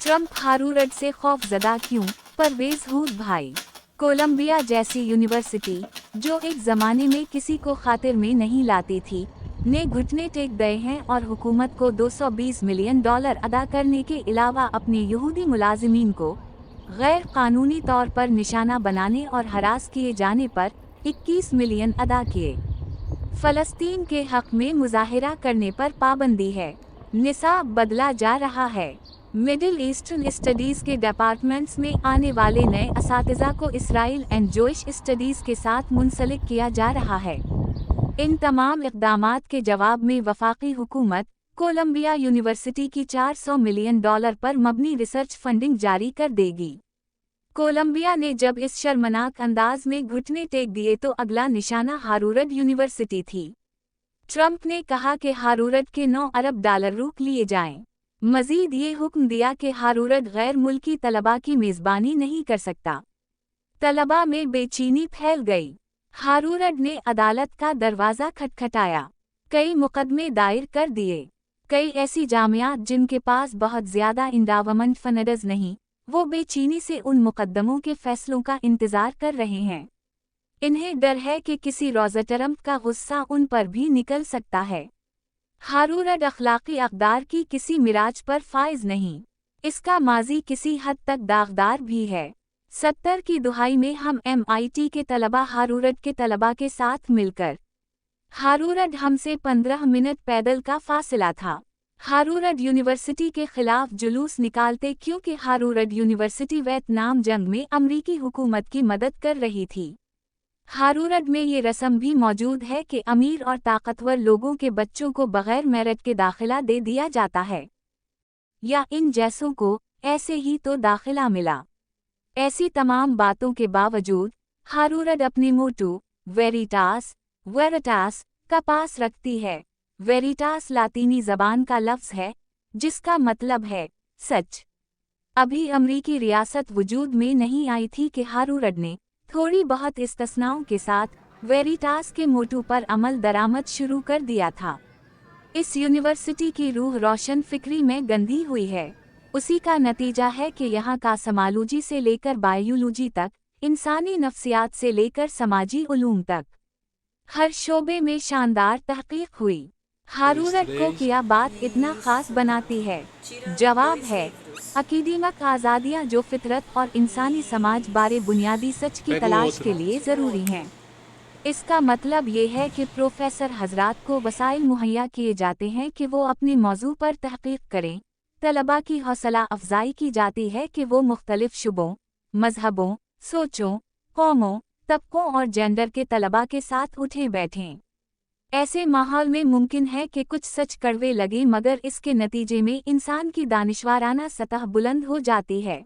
Trump हारूरड से खौफजदा क्यों? परवेज हूद भाई। कोलंबिया जैसी यूनिवर्सिटी, जो एक जमाने में किसी को खातिर में नहीं लाती थी, ने घुटने टेक गए हैं और हुकूमत को $220 मिलियन अदा करने के अलावा अपने यहूदी मुलाजिमीन को गैर कानूनी तौर पर निशाना बनाने और हरास किए जाने पर 21 मिलियन अदा किए। फ़लस्तीन के हक में मुजाहिरा करने पर पाबंदी है। निसाब बदला जा रहा है। मिडिल ईस्टर्न स्टडीज़ के डिपार्टमेंट्स में आने वाले नए असातिज़ा को इसराइल एंड जॉइश स्टडीज़ के साथ मुंसलिक किया जा रहा है। इन तमाम इक़दामात के जवाब में वफाकी हुकूमत कोलंबिया यूनिवर्सिटी की $400 मिलियन पर मबनी रिसर्च फंडिंग जारी कर देगी। कोलंबिया ने जब इस शर्मनाक अंदाज में घुटने टेक दिए तो अगला निशाना हारूरड यूनिवर्सिटी थी। ट्रंप ने कहा कि हारूरड के $9 अरब रोक लिए जाएं। मजीद ये हुक्म दिया कि हारूरड गैर मुल्की तलबा की मेज़बानी नहीं कर सकता। तलबा में बेचैनी फैल गई। हारूरड ने अदालत का दरवाज़ा खटखटाया, कई मुकदमे दायर कर दिए। कई ऐसी जामियात जिनके पास बहुत ज़्यादा इंडावमेंट फंड्स नहीं, वो बेचैनी से उन मुकदमों के फैसलों का इंतज़ार कर रहे हैं। इन्हें डर है कि किसी रोज़ ट्रंप का गुस्सा उन पर भी निकल सकता है। हारूरड अखलाकी अक़दार की किसी मिराज पर फाइज नहीं, इसका माजी किसी हद तक दागदार भी है। 70 की दुहाई में हम MIT के तलबा हारूरड के तलबा के साथ मिलकर, हारूरड हमसे 15 मिनट पैदल का फासला था, हारूरड यूनिवर्सिटी के खिलाफ जुलूस निकालते क्योंकि हारूरड यूनिवर्सिटी वियतनाम जंग में अमरीकी हुकूमत की मदद कर रही थी। हारूरड में ये रस्म भी मौजूद है कि अमीर और ताकतवर लोगों के बच्चों को बगैर मेरिट के दाखिला दे दिया जाता है, या इन जैसों को ऐसे ही तो दाखिला मिला। ऐसी तमाम बातों के बावजूद हारूरड अपने मोटो वेरिटास का पास रखती है। वेरिटास लातीनी ज़बान का लफ्ज़ है जिसका मतलब है सच। अभी अमरीकी रियासत वजूद में नहीं आई थी कि हारूरड ने थोड़ी बहुत इस्तिस्नाओं के साथ वेरिटास के मोटो पर अमल दरामद शुरू कर दिया था। इस यूनिवर्सिटी की रूह रोशन फिक्री में गंदी हुई है। उसी का नतीजा है कि यहाँ का समालोजी से लेकर बायोलॉजी तक, इंसानी नफ्सियात से लेकर समाजी उलूम तक, हर शोबे में शानदार तहकीक हुई। हारूरड को क्या बात इतना खास बनाती है? जवाब है अकीदमिक आज़ादियाँ जो फितरत और इंसानी समाज बारे बुनियादी सच की तलाश के लिए ज़रूरी हैं। इसका मतलब ये है कि प्रोफेसर हजरात को वसाइल मुहैया किए जाते हैं कि वो अपने मौजू पर तहकीक करें। तलबा की हौसला अफजाई की जाती है कि वो मुख्तलिफ शुबों, मजहबों, सोचों, कौमों, तबकों और जेंडर के तलबा के साथ उठे बैठें। ऐसे माहौल में मुमकिन है कि कुछ सच कड़वे लगे, मगर इसके नतीजे में इंसान की दानिशवाराना सतह बुलंद हो जाती है।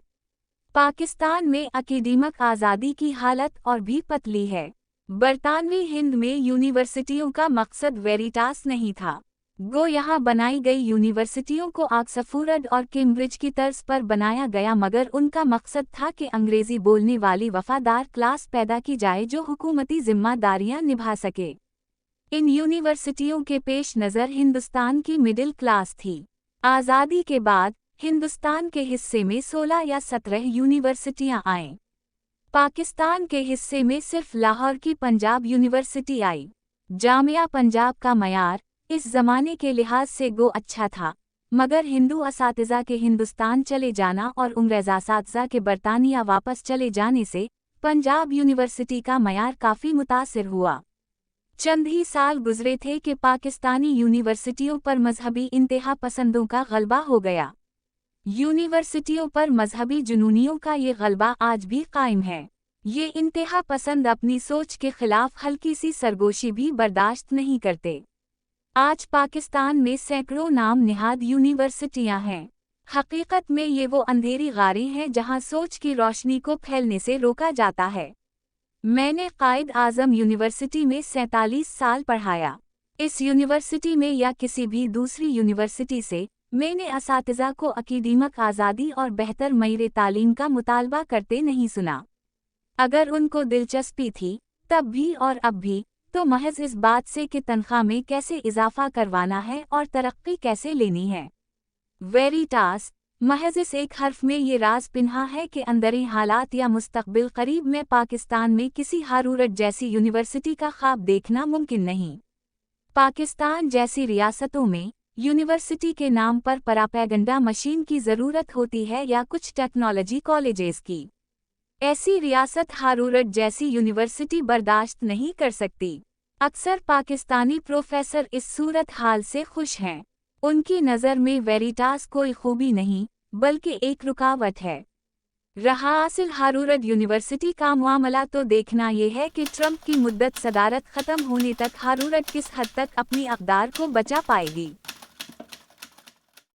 पाकिस्तान में अकीदमिक आज़ादी की हालत और भी पतली है। बरतानवी हिंद में यूनिवर्सिटियों का मकसद वेरिटास नहीं था। गो यहाँ बनाई गई यूनिवर्सिटियों को ऑक्सफोर्ड और कैम्ब्रिज की तर्ज पर बनाया गया, मगर उनका मकसद था कि अंग्रेज़ी बोलने वाली वफादार क्लास पैदा की जाए जो हुकूमती जिम्मेदारियां निभा सके। इन यूनिवर्सिटियों के पेश नज़र हिंदुस्तान की मिडिल क्लास थी। आज़ादी के बाद हिंदुस्तान के हिस्से में 16 या 17 यूनिवर्सिटियां आईं। पाकिस्तान के हिस्से में सिर्फ लाहौर की पंजाब यूनिवर्सिटी आई। जामिया पंजाब का मयार इस ज़माने के लिहाज से गो अच्छा था, मगर हिंदू असातिज़ा के हिंदुस्तान चले जाना और अंग्रेज़ असातिज़ा के बरतानिया वापस चले जाने से पंजाब यूनिवर्सिटी का मयार काफ़ी मुतासिर हुआ। चंद ही साल गुजरे थे कि पाकिस्तानी यूनिवर्सिटियों पर मजहबी इंतहा पसंदों का गलबा हो गया। यूनिवर्सिटियों पर मजहबी जुनूनियों का ये गलबा आज भी कायम है। ये इंतहा पसंद अपनी सोच के खिलाफ हल्की सी सरगोशी भी बर्दाश्त नहीं करते। आज पाकिस्तान में सैकड़ों नाम निहाद यूनिवर्सिटियां हैं। हकीकत में ये वो अंधेरी गारें हैं जहां सोच की रोशनी को फैलने से रोका जाता है। मैंने कायद आज़म यूनिवर्सिटी में 47 साल पढ़ाया। इस यूनिवर्सिटी में या किसी भी दूसरी यूनिवर्सिटी से मैंने असातिज़ा को अकीदमिक आज़ादी और बेहतर मईर तालीम का मुतालबा करते नहीं सुना। अगर उनको दिलचस्पी थी तब भी और अब भी, तो महज इस बात से कि तनख्वाह में कैसे इजाफा करवाना है और तरक्की कैसे लेनी है। वेरिटास محض इस एक हर्फ में ये राज पिन्हा है कि अंदरी हालात या मुस्तकबिल करीब में पाकिस्तान में किसी हारूरट जैसी यूनिवर्सिटी का ख्वाब देखना मुमकिन नहीं। पाकिस्तान जैसी रियासतों में यूनिवर्सिटी के नाम पर प्रोपेगेंडा मशीन की ज़रूरत होती है या कुछ टेक्नोलॉजी कॉलेजेस की। ऐसी रियासत हारूरट जैसी यूनिवर्सिटी बर्दाश्त नहीं कर सकती। अक्सर पाकिस्तानी प्रोफेसर इस सूरत हाल से खुश हैं। उनकी नज़र में वेरिटास कोई खूबी नहीं बल्कि एक रुकावट है। रहा असल हारूरट यूनिवर्सिटी का मामला तो देखना ये है कि ट्रंप की मुद्दत सदारत ख़त्म होने तक हारूरट किस हद तक अपनी अक़दार को बचा पाएगी।